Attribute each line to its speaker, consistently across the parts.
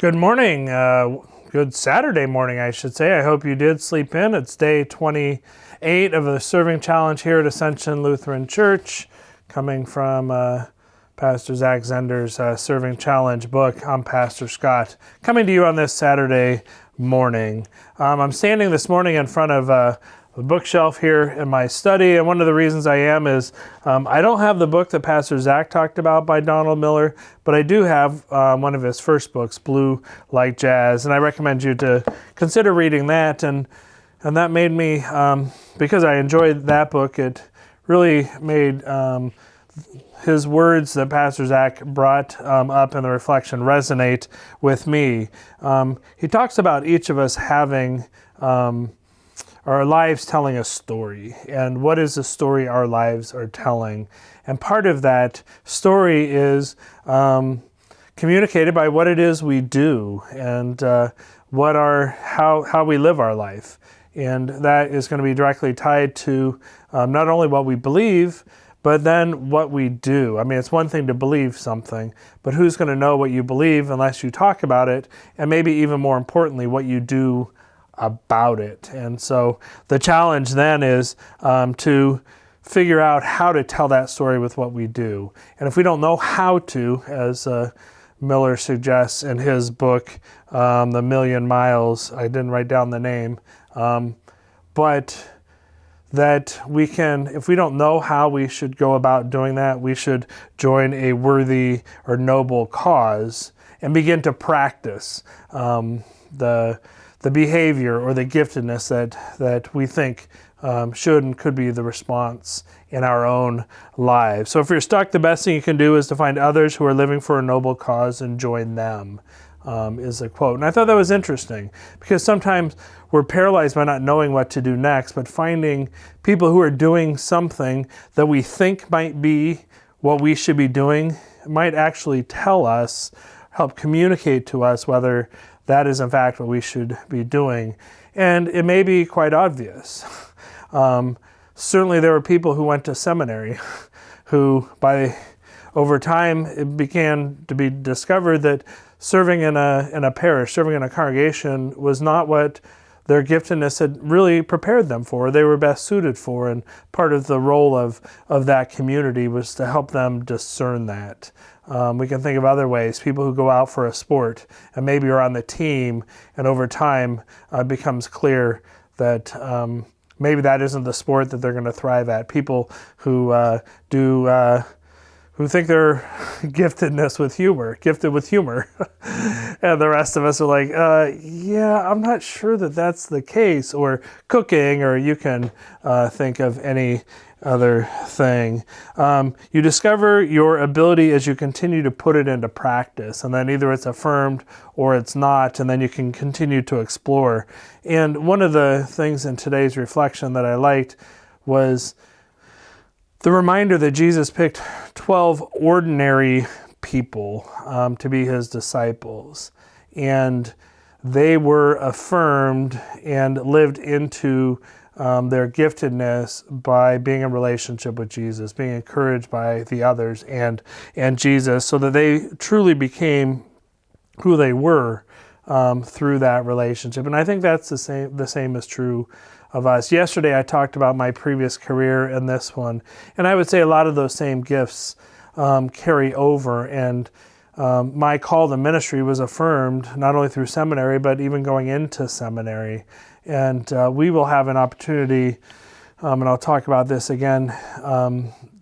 Speaker 1: Good morning. Good Saturday morning, I should say. I hope you did sleep in. It's day 28 of the Serving Challenge here at Ascension Lutheran Church, coming from Pastor Zach Zender's Serving Challenge book. I'm Pastor Scott, coming to you on this Saturday morning. I'm standing this morning in front of a bookshelf here in my study, and one of the reasons I am is I don't have the book that Pastor Zach talked about by Donald Miller, but I do have one of his first books, Blue Like Jazz, and I recommend you to consider reading that. And that made me, because I enjoyed that book, it really made his words that Pastor Zach brought up in the reflection resonate with me. He talks about each of us having our lives telling a story, and what is the story our lives are telling? And part of that story is communicated by what it is we do and how we live our life. And that is going to be directly tied to not only what we believe, but then what we do. I mean, it's one thing to believe something, but who's going to know what you believe unless you talk about it, and maybe even more importantly, what you do about it. And so the challenge then is to figure out how to tell that story with what we do. And if we don't know how to, as Miller suggests in his book, The Million Miles, I didn't write down the name, but that we can, if we don't know how we should go about doing that, we should join a worthy or noble cause and begin to practice the behavior or the giftedness that we think should and could be the response in our own lives. So if you're stuck, the best thing you can do is to find others who are living for a noble cause and join them, is a quote. And I thought that was interesting because sometimes we're paralyzed by not knowing what to do next, but finding people who are doing something that we think might be what we should be doing might actually tell us, help communicate to us whether that is in fact what we should be doing. And it may be quite obvious. Certainly there were people who went to seminary who over time it began to be discovered that serving in a parish, serving in a congregation was not what their giftedness had really prepared them for, they were best suited for, and part of the role of that community was to help them discern that. We can think of other ways, people who go out for a sport and maybe are on the team, and over time it becomes clear that maybe that isn't the sport that they're going to thrive at. People who who think they're gifted with humor. And the rest of us are like, yeah, I'm not sure that that's the case. Or cooking, or you can think of any other thing. You discover your ability as you continue to put it into practice, and then either it's affirmed or it's not, and then you can continue to explore. And one of the things in today's reflection that I liked was the reminder that Jesus picked 12 ordinary people to be his disciples, and they were affirmed and lived into their giftedness by being in relationship with Jesus, being encouraged by the others and Jesus, so that they truly became who they were through that relationship. And I think that's the same is true of us. Yesterday I talked about my previous career and this one, and I would say a lot of those same gifts carry over, and my call to ministry was affirmed not only through seminary, but even going into seminary. And we will have an opportunity, and I'll talk about this again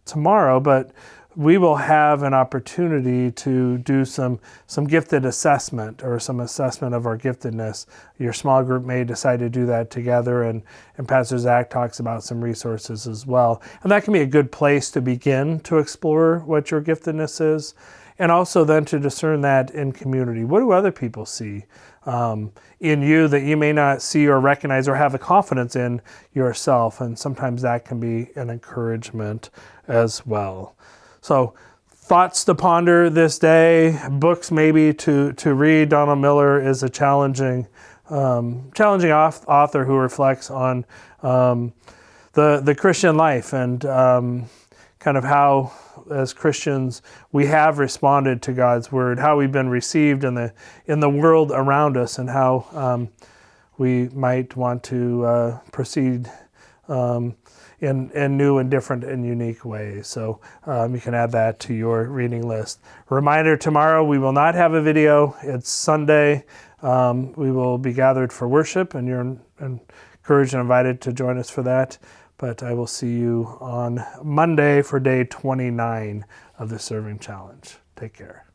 Speaker 1: tomorrow, but we will have an opportunity to do some gifted assessment, or some assessment of our giftedness. Your small group may decide to do that together, and Pastor Zach talks about some resources as well. And that can be a good place to begin to explore what your giftedness is, and also then to discern that in community. What do other people see in you that you may not see or recognize or have a confidence in yourself? And sometimes that can be an encouragement as well. So thoughts to ponder this day, books maybe to read. Donald Miller is a challenging author who reflects on the Christian life and kind of how, as Christians, we have responded to God's word, how we've been received in the world around us, and how we might want to proceed in new and different and unique ways. So you can add that to your reading list. Reminder, tomorrow we will not have a video. It's Sunday. We will be gathered for worship, and you're encouraged and invited to join us for that. But I will see you on Monday for day 29 of the Serving Challenge. Take care.